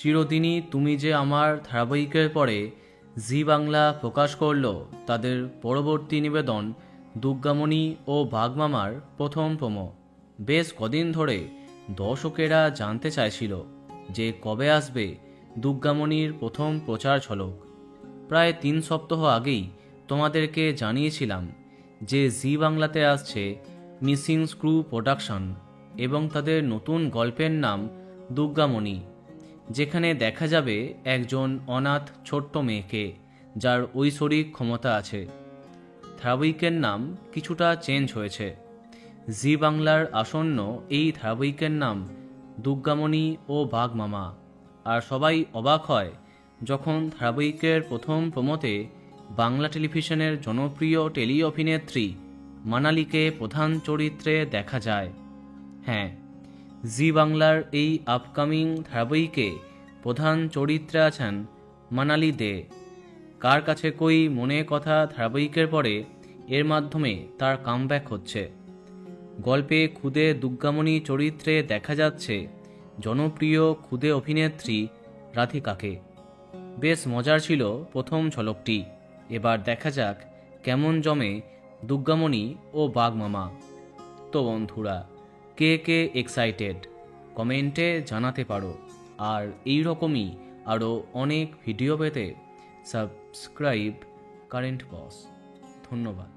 চিরদিনই তুমি যে আমার ধারাবাহিকের পরে জি বাংলা প্রকাশ করল তাদের পরবর্তী নিবেদন দুর্গামণি ও বাঘমামার প্রথম প্রোমো। বেশ কদিন ধরে দর্শকেরা জানতে চাইছিল যে কবে আসবে দুর্গামণির প্রথম প্রচার ঝলক। প্রায় 3 সপ্তাহ আগেই তোমাদেরকে জানিয়েছিলাম যে জি বাংলাতে আসছে মিসিং স্ক্রু প্রোডাকশন এবং তাদের নতুন গল্পের নাম দুর্গামণি, যেখানে দেখা যাবে একজন অনাথ ছোট্ট মেয়েকে যার ঐশ্বরিক ক্ষমতা আছে। ধারাবাহিকের নাম কিছুটা চেঞ্জ হয়েছে। জি বাংলার আসন্ন এই ধারাবাহিকের নাম দুর্গামণি ও বাঘমামা। আর সবাই অবাক হয় যখন ধারাবাহিকের প্রথম প্রোমোতে বাংলা টেলিভিশনের জনপ্রিয় টেলি অভিনেত্রী মানালিকে প্রধান চরিত্রে দেখা যায়। হ্যাঁ, জি বাংলার এই আপকামিং ধারাবাহিকে প্রধান চরিত্রে আছেন মানালি দে। কার কাছে কই মনে কথা ধারাবাহিকের পরে এর মাধ্যমে তার কামব্যাক হচ্ছে। গল্পে খুদে দুর্গামণি চরিত্রে দেখা যাচ্ছে জনপ্রিয় খুদে অভিনেত্রী রাধিকাকে। বেশ মজার ছিল প্রথম ঝলকটি। এবার দেখা যাক কেমন জমে দুর্গামণি ও বাঘমামা। তো বন্ধুরা, কে কে এক্সাইটেড কমেন্টে জানাতে পারো। আর এই রকমই আরও অনেক ভিডিও পেতে সাবস্ক্রাইব কারেন্ট বস। ধন্যবাদ।